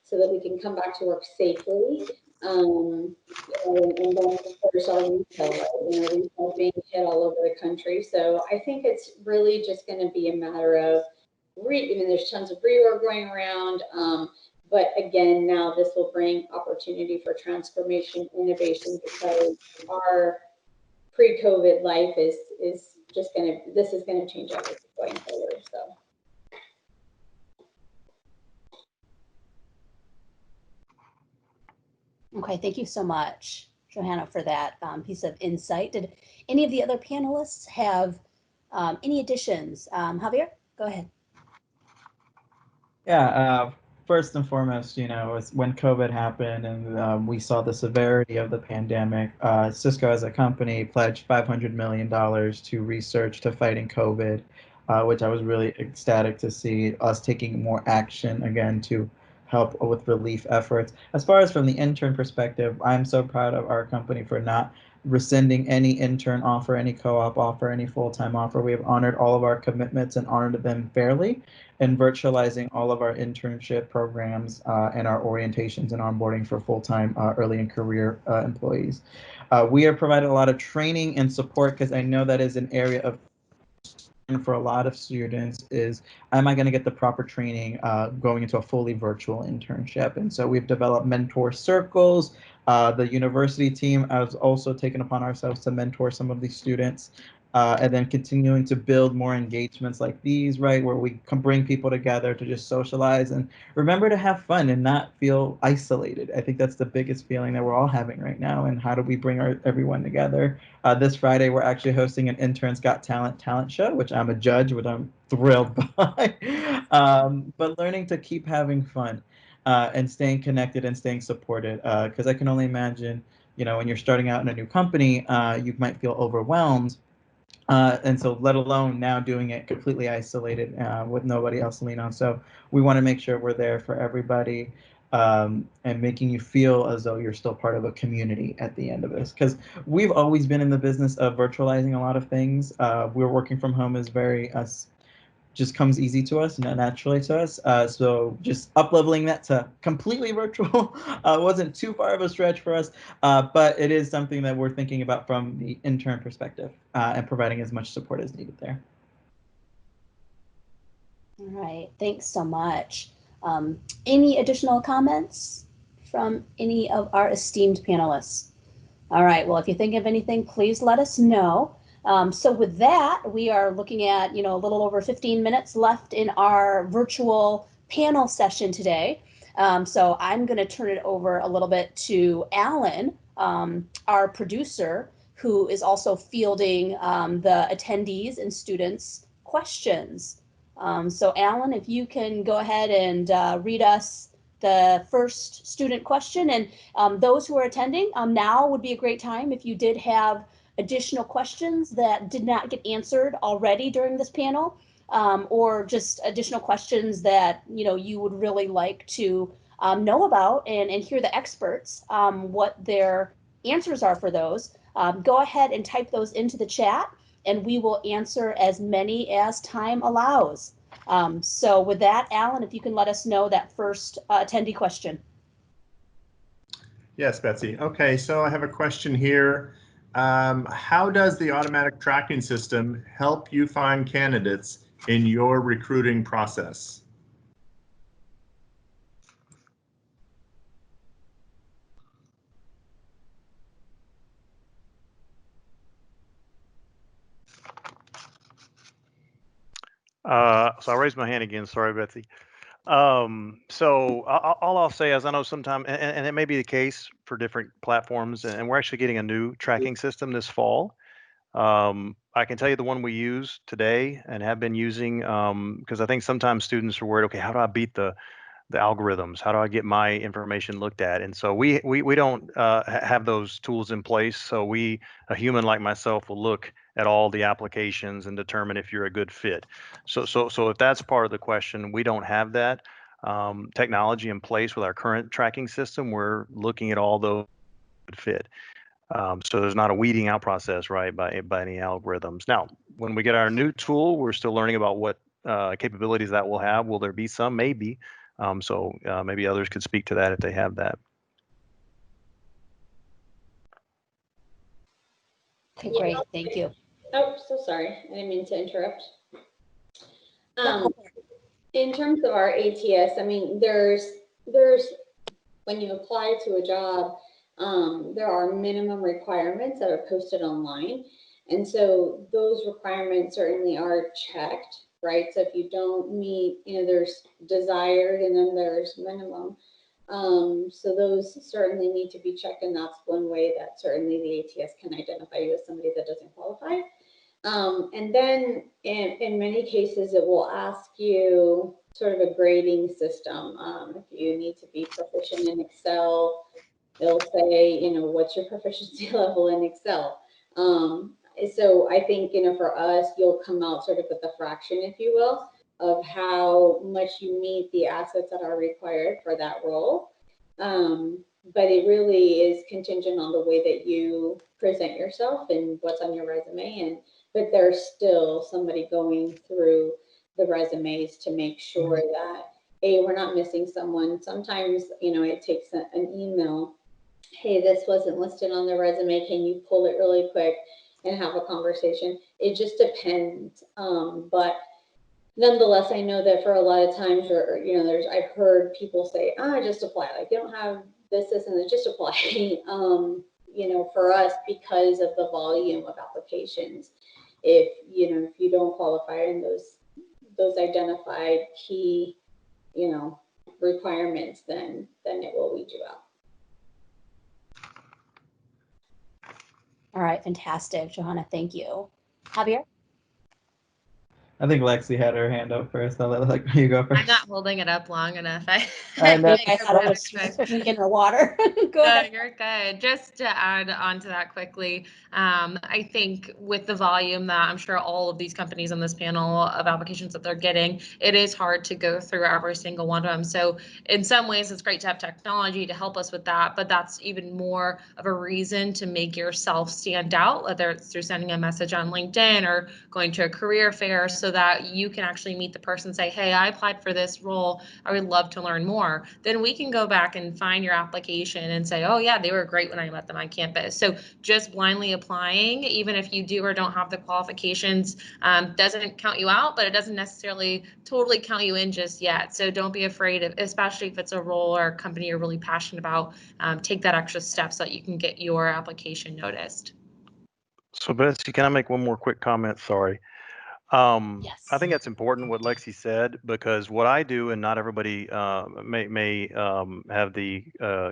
so that we can come back to work safely. And then of course our retail, retail being hit all over the country. So I think it's really just going to be a matter of, there's tons of reorg going around. But again, now this will bring opportunity for transformation, innovation, because our pre-COVID life is just this is going to change everything going forward. So. Okay, thank you so much, JoHanna, for that piece of insight. Did any of the other panelists have any additions? Javier, go ahead. Yeah, first and foremost, when COVID happened and we saw the severity of the pandemic, Cisco as a company pledged $500 million to research to fighting COVID, which I was really ecstatic to see us taking more action again to help with relief efforts. As far as from the intern perspective, I'm so proud of our company for not rescinding any intern offer, any co-op offer, any full-time offer. We have honored all of our commitments and honored them fairly, and virtualizing all of our internship programs and our orientations and onboarding for full-time early in career employees. We have provided a lot of training and support, because I know that is an area of for a lot of students is, am I going to get the proper training going into a fully virtual internship? And so we've developed mentor circles. The university team has also taken upon ourselves to mentor some of these students, and then continuing to build more engagements like these, right, where we can bring people together to just socialize and remember to have fun and not feel isolated. I think that's the biggest feeling that we're all having right now. And how do we bring everyone together? This Friday, we're actually hosting an Interns Got talent show, which I'm a judge, which I'm thrilled by. But learning to keep having fun and staying connected and staying supported, because I can only imagine, when you're starting out in a new company, you might feel overwhelmed. And so let alone now doing it completely isolated with nobody else to lean on. So we want to make sure we're there for everybody. and making you feel as though you're still part of a community at the end of this. Because we've always been in the business of virtualizing a lot of things. We're working from home is very just comes easy to us, naturally to us. So just up-leveling that to completely virtual wasn't too far of a stretch for us, but it is something that we're thinking about from the intern perspective and providing as much support as needed there. All right, thanks so much. Any additional comments from any of our esteemed panelists? All right, well, if you think of anything, please let us know. So with that, we are looking at, a little over 15 minutes left in our virtual panel session today. So I'm going to turn it over a little bit to Alan, our producer, who is also fielding the attendees and students' questions. So Alan, if you can go ahead and read us the first student question, and those who are attending, now would be a great time if you did have additional questions that did not get answered already during this panel, or just additional questions that you would really like to know about and hear the experts what their answers are for those. Go ahead and type those into the chat, and we will answer as many as time allows. So with that, Alan, if you can let us know that first attendee question. Yes, Betsy. Okay, so I have a question here. How does the automatic tracking system help you find candidates in your recruiting process? So I raised my hand again. Sorry, Betsy. So all I'll say is I know sometimes, and it may be the case for different platforms, and we're actually getting a new tracking system this fall. I can tell you the one we use today and have been using, because I think sometimes students are worried, okay, how do I beat the algorithms? How do I get my information looked at? And so we don't have those tools in place. So a human like myself will look at all the applications and determine if you're a good fit. So if that's part of the question, we don't have that technology in place with our current tracking system. We're looking at all those good fit. So there's not a weeding out process, right, by any algorithms. Now, when we get our new tool, we're still learning about what capabilities that will have. Will there be some? Maybe. So maybe others could speak to that if they have that. Okay, great, thank you. Oh, so sorry, I didn't mean to interrupt. In terms of our ATS, I mean, there's when you apply to a job, there are minimum requirements that are posted online. And so those requirements certainly are checked, right? So if you don't meet, there's desired and then there's minimum. So those certainly need to be checked, and that's one way that certainly the ATS can identify you as somebody that doesn't qualify. And then in many cases, it will ask you sort of a grading system. If you need to be proficient in Excel, it'll say, what's your proficiency level in Excel? So I think, for us, you'll come out sort of with a fraction, if you will, of how much you meet the assets that are required for that role. But it really is contingent on the way that you present yourself and what's on your resume. But there's still somebody going through the resumes to make sure that, hey, we're not missing someone. Sometimes, it takes an email. Hey, this wasn't listed on the resume. Can you pull it really quick and have a conversation? It just depends. But nonetheless, I know that for a lot of times, I've heard people say, just apply. Like, you don't have this, and this, just apply. For us, because of the volume of applications, if you don't qualify in those identified key, requirements, then it will weed you out. All right, fantastic, JoHanna, thank you. Javier? I think Lexie had her hand up first. I'll let you go first. I'm not holding it up long enough. I I know. I thought it was drinking her water. Go ahead. You're good. Just to add on to that quickly, I think with the volume that I'm sure all of these companies on this panel of applications that they're getting, it is hard to go through every single one of them. So in some ways, it's great to have technology to help us with that, but that's even more of a reason to make yourself stand out, whether it's through sending a message on LinkedIn or going to a career fair, so that you can actually meet the person and say, hey, I applied for this role. I would love to learn more. Then we can go back and find your application and say, oh yeah, they were great when I met them on campus. So just blindly applying, even if you do or don't have the qualifications, doesn't count you out, but it doesn't necessarily totally count you in just yet. So don't be afraid of, especially if it's a role or a company you're really passionate about, take that extra step so that you can get your application noticed. So Betsy, can I make one more quick comment? Sorry. Yes. I think that's important what Lexie said, because what I do, and not everybody may have the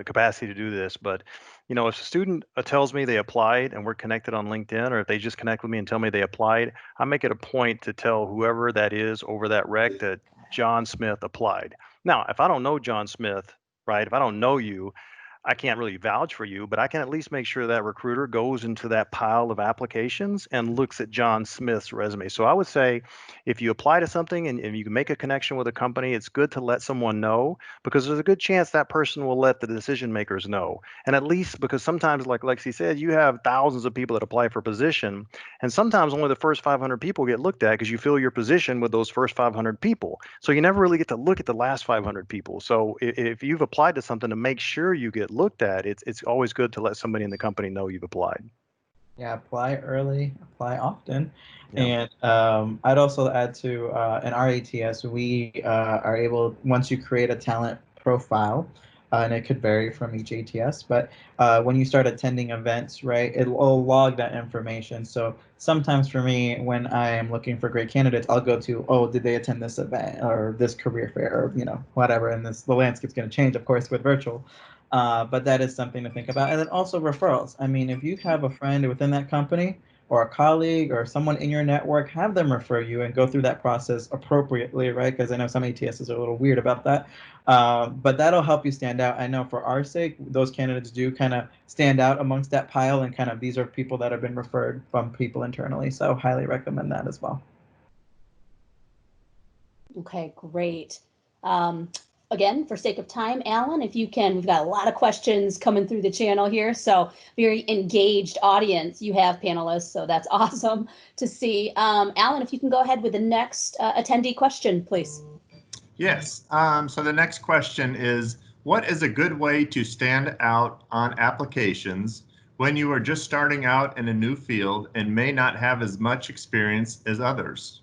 capacity to do this, but if a student tells me they applied and we're connected on LinkedIn, or if they just connect with me and tell me they applied, I make it a point to tell whoever that is over that rec that John Smith applied. Now, if I don't know John Smith, right, if I don't know you, I can't really vouch for you, but I can at least make sure that recruiter goes into that pile of applications and looks at John Smith's resume. So I would say if you apply to something and you can make a connection with a company, it's good to let someone know, because there's a good chance that person will let the decision makers know. And at least, because sometimes, like Lexie said, you have thousands of people that apply for a position, and sometimes only the first 500 people get looked at because you fill your position with those first 500 people. So you never really get to look at the last 500 people. So if you've applied to something, to make sure you get looked at, it's always good to let somebody in the company know you've applied. Yeah, apply early, apply often. Yeah. And I'd also add to in our ATS, we are able, once you create a talent profile, and it could vary from each ATS, but when you start attending events, right, it will log that information. So sometimes for me, when I am looking for great candidates, I'll go to, oh, did they attend this event or this career fair, or whatever. And the landscape's going to change, of course, with virtual. But that is something to think about. And then also referrals. I mean, if you have a friend within that company or a colleague or someone in your network, have them refer you and go through that process appropriately, right? Because I know some ATSs are a little weird about that. But that'll help you stand out. I know for our sake, those candidates do kind of stand out amongst that pile, and kind of these are people that have been referred from people internally. So highly recommend that as well. Okay, great. Again, for sake of time, Alan, if you can, we've got a lot of questions coming through the channel here. So very engaged audience. You have panelists, so that's awesome to see. Alan, if you can go ahead with the next attendee question, please. Yes. So the next question is, what is a good way to stand out on applications when you are just starting out in a new field and may not have as much experience as others?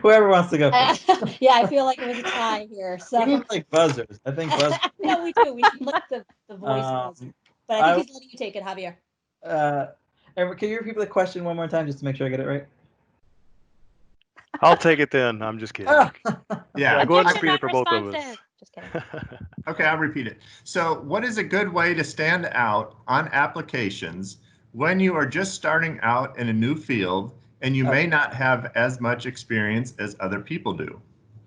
Whoever wants to go first. Yeah, I feel like it was a tie here. So We need like buzzers. I think buzzers. yeah, we do. We should look at the voice buzzer. But I think he's letting you take it, Javier. Can you repeat the question one more time just to make sure I get it right? I'll take it then. I'm just kidding. Yeah, go ahead and repeat it for both of us. Just kidding. Okay, I'll repeat it. So what is a good way to stand out on applications when you are just starting out in a new field and you may not have as much experience as other people do?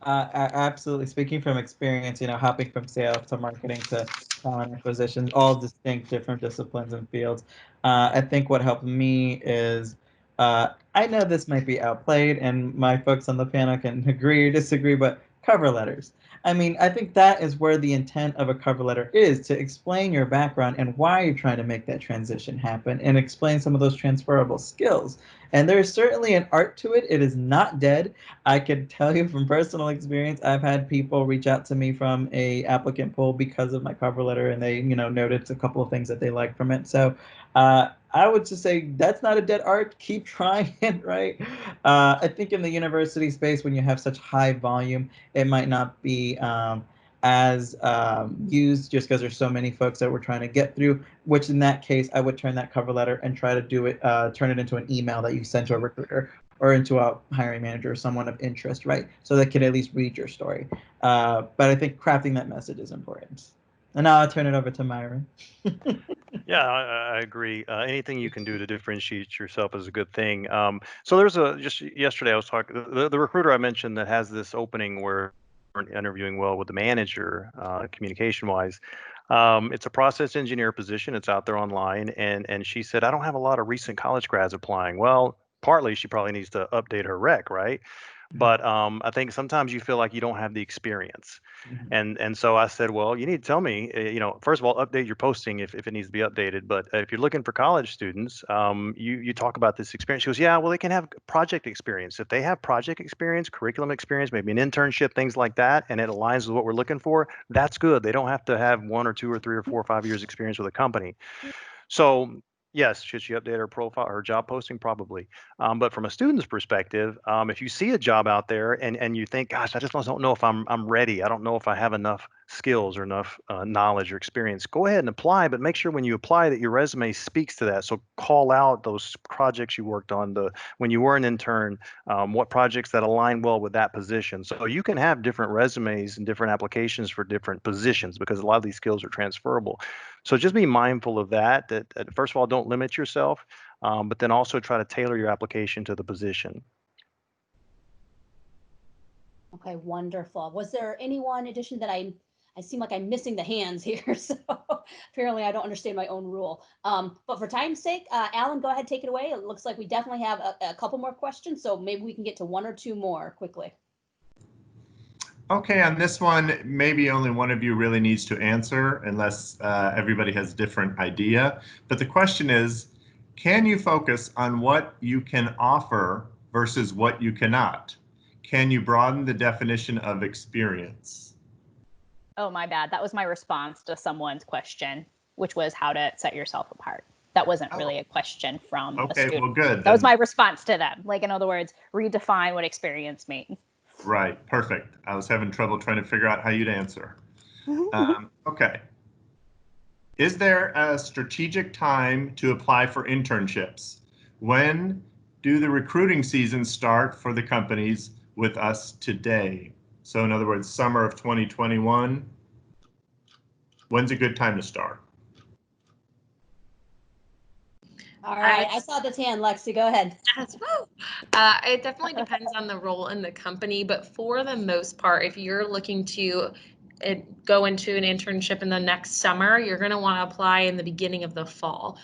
Absolutely. Speaking from experience, hopping from sales to marketing to talent acquisition, all distinct different disciplines and fields. I think what helped me is, I know this might be outplayed and my folks on the panel can agree or disagree, but cover letters. I mean, I think that is where the intent of a cover letter is, to explain your background and why you're trying to make that transition happen, and explain some of those transferable skills. And there's certainly an art to it. It is not dead. I can tell you from personal experience, I've had people reach out to me from a applicant pool because of my cover letter, and they, noted a couple of things that they liked from it. So I would just say that's not a dead art. Keep trying it, right? I think in the university space, when you have such high volume, it might not be as used, just because there's so many folks that we're trying to get through, which in that case, I would turn that cover letter and try to do it, turn it into an email that you send to a recruiter or into a hiring manager or someone of interest, right? So they can at least read your story. But I think crafting that message is important. And now I'll turn it over to Myron. Yeah, I agree. Anything you can do to differentiate yourself is a good thing. So there's just yesterday I was talking, the recruiter I mentioned that has this opening where we're interviewing well with the manager, communication wise. It's a process engineer position. It's out there online. And she said, I don't have a lot of recent college grads applying. Well, partly she probably needs to update her rec, right? But I think sometimes you feel like you don't have the experience. And so I said, well, you need to tell me, first of all, update your posting if it needs to be updated. But if you're looking for college students, you talk about this experience. She goes, yeah, well, they can have project experience. If they have project experience, curriculum experience, maybe an internship, things like that, and it aligns with what we're looking for, that's good. They don't have to have 1 or 2 or 3 or 4 or 5 years experience with a company. So yes, should she update her profile, her job posting? Probably. But from a student's perspective, if you see a job out there and you think, gosh, I just don't know if I'm ready. I don't know if I have enough skills or enough knowledge or experience. Go ahead and apply, but make sure when you apply that your resume speaks to that. So call out those projects you worked on, when you were an intern, what projects that align well with that position. So you can have different resumes and different applications for different positions because a lot of these skills are transferable. So just be mindful of that first of all, don't limit yourself, but then also try to tailor your application to the position. Okay, wonderful. Was there any one addition that I seem like I'm missing the hands here, so apparently I don't understand my own rule. But for time's sake, Alan, go ahead, take it away. It looks like we definitely have a couple more questions, so maybe we can get to 1 or 2 more quickly. Okay, on this one, maybe only one of you really needs to answer unless everybody has a different idea. But the question is, can you focus on what you can offer versus what you cannot? Can you broaden the definition of experience? Oh, my bad. That was my response to someone's question, which was how to set yourself apart. That wasn't really a question from a Okay, student. well, good. That was my response to them. Like, in other words, redefine what experience means. Right, perfect. I was having trouble trying to figure out how you'd answer. Okay. Is there a strategic time to apply for internships? When do the recruiting seasons start for the companies with us today? So in other words, summer of 2021, when's a good time to start? All right, I saw this hand, Lexie, go ahead. It definitely depends on the role in the company, but for the most part, if you're looking to go into an internship in the next summer, you're going to want to apply in the beginning of the fall.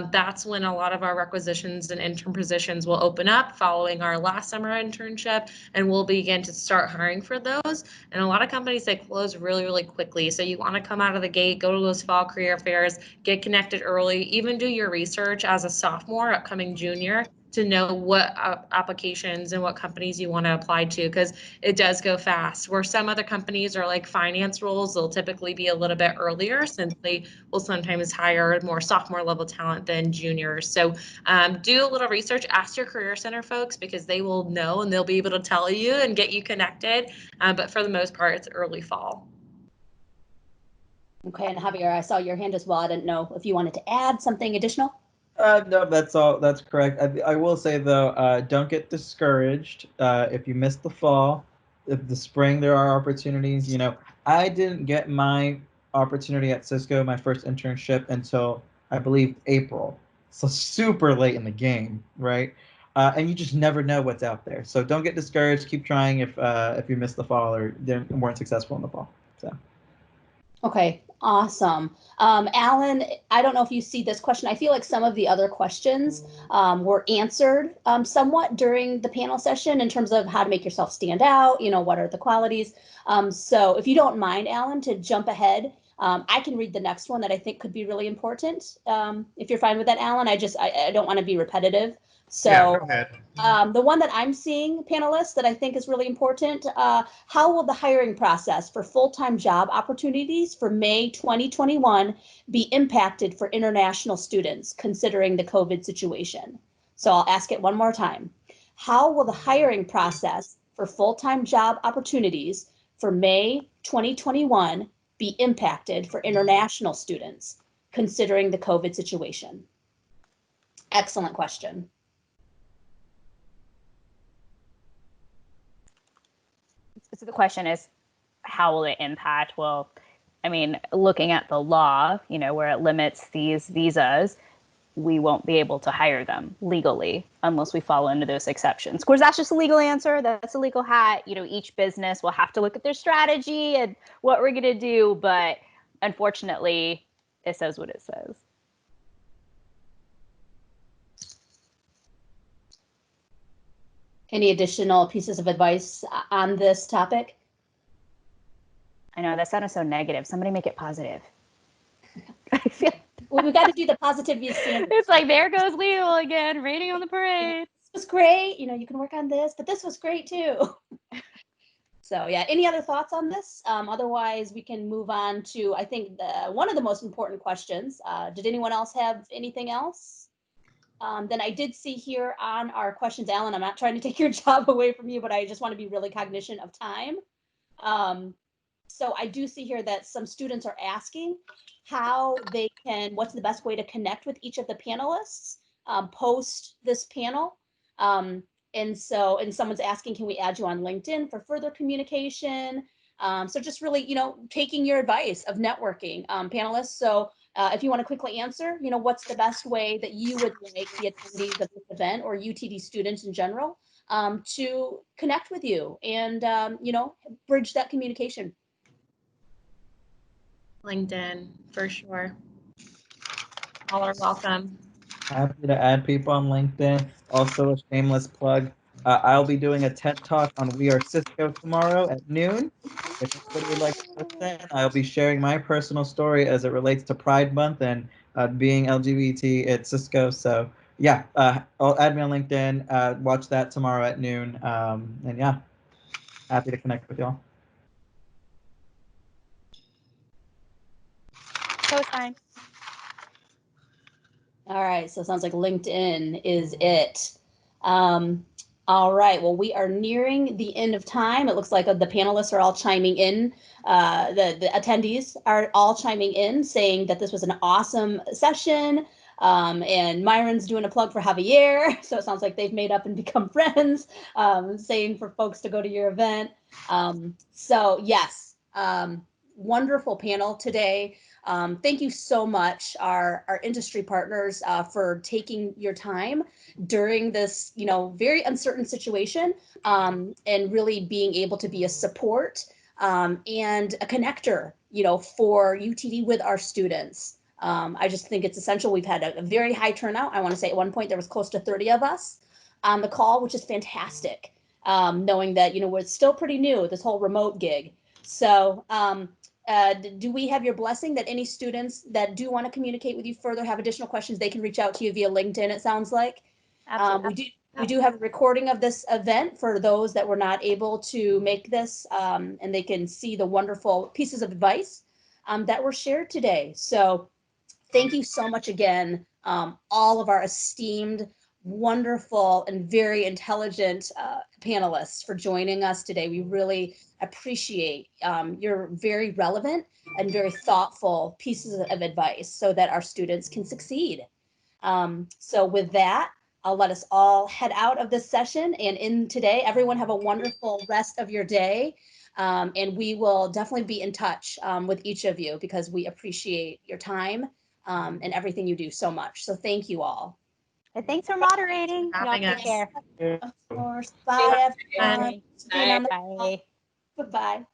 That's when a lot of our requisitions and intern positions will open up following our last summer internship, and we'll begin to start hiring for those. And a lot of companies, they close really, really quickly. So you want to come out of the gate, go to those fall career fairs, get connected early, even do your research as a sophomore, upcoming junior, to know what applications and what companies you want to apply to, because it does go fast. Where some other companies are like finance roles, they'll typically be a little bit earlier since they will sometimes hire more sophomore level talent than juniors. So do a little research, ask your career center folks, because they will know and they'll be able to tell you and get you connected. But for the most part, it's early fall. Okay, and Javier, I saw your hand as well. I didn't know if you wanted to add something additional. No, that's all. That's correct. I will say though, don't get discouraged if you miss the fall. If the spring there are opportunities. I didn't get my opportunity at Cisco, my first internship, until I believe April. So super late in the game, right? And you just never know what's out there. So don't get discouraged. Keep trying if you miss the fall or weren't successful in the fall. So. Okay, awesome. Alan, I don't know if you see this question. I feel like some of the other questions were answered somewhat during the panel session in terms of how to make yourself stand out, what are the qualities. So if you don't mind, Alan, to jump ahead, I can read the next one that I think could be really important. If you're fine with that, Alan, I don't want to be repetitive. So yeah, go ahead. The one that I'm seeing, panelists, that I think is really important, how will the hiring process for full-time job opportunities for May 2021 be impacted for international students considering the COVID situation? So I'll ask it one more time. How will the hiring process for full-time job opportunities for May 2021 be impacted for international students considering the COVID situation? Excellent question. So the question is, how will it impact? Well, I mean, looking at the law, where it limits these visas, we won't be able to hire them legally unless we fall into those exceptions. Of course, that's just a legal answer. That's a legal hat. Each business will have to look at their strategy and what we're going to do. But unfortunately, it says what it says. Any additional pieces of advice on this topic? I know that sounded so negative. Somebody make it positive. I feel We've got to do the positivity standard. it's like, there goes legal again, raining on the parade. This was great. You can work on this, but this was great too. So yeah, any other thoughts on this? Otherwise, we can move on to, I think, one of the most important questions. Did anyone else have anything else? Then I did see here on our questions, Alan, I'm not trying to take your job away from you, but I just want to be really cognizant of time. So I do see here that some students are asking how they can, what's the best way to connect with each of the panelists post this panel. And someone's asking, can we add you on LinkedIn for further communication? So just really, taking your advice of networking, panelists. So if you want to quickly answer, what's the best way that you would like the attendees of this event or UTD students in general to connect with you and, bridge that communication? LinkedIn, for sure. All are welcome. Happy to add people on LinkedIn. Also, a shameless plug. I'll be doing a TED Talk on We Are Cisco tomorrow at noon. If anybody would like to listen, I'll be sharing my personal story as it relates to Pride Month and being LGBT at Cisco. So yeah, I'll add me on LinkedIn. Watch that tomorrow at noon. And yeah, happy to connect with y'all. Co-sign. All right, so it sounds like LinkedIn is it. All right, well, we are nearing the end of time. It looks like the panelists are all chiming in. The attendees are all chiming in, saying that this was an awesome session. And Myron's doing a plug for Javier. So it sounds like they've made up and become friends, saying for folks to go to your event. So yes, wonderful panel today. Thank you so much, our industry partners, for taking your time during this, very uncertain situation, and really being able to be a support and a connector, for UTD with our students. I just think it's essential. We've had a very high turnout. I want to say at one point there was close to 30 of us on the call, which is fantastic, knowing that, we're still pretty new, this whole remote gig. So do we have your blessing that any students that do want to communicate with you further, have additional questions, they can reach out to you via LinkedIn, it sounds like? Absolutely. We do have a recording of this event for those that were not able to make this, and they can see the wonderful pieces of advice that were shared today. So thank you so much again, all of our esteemed, wonderful, and very intelligent panelists for joining us today. We really appreciate your very relevant and very thoughtful pieces of advice so that our students can succeed. So with that, I'll let us all head out of this session and in today. Everyone have a wonderful rest of your day. And we will definitely be in touch with each of you because we appreciate your time and everything you do so much. So thank you all. And thanks for moderating. Y'all Having take us. care. Of course. Bye, everyone. Bye. Bye. Bye. Goodbye.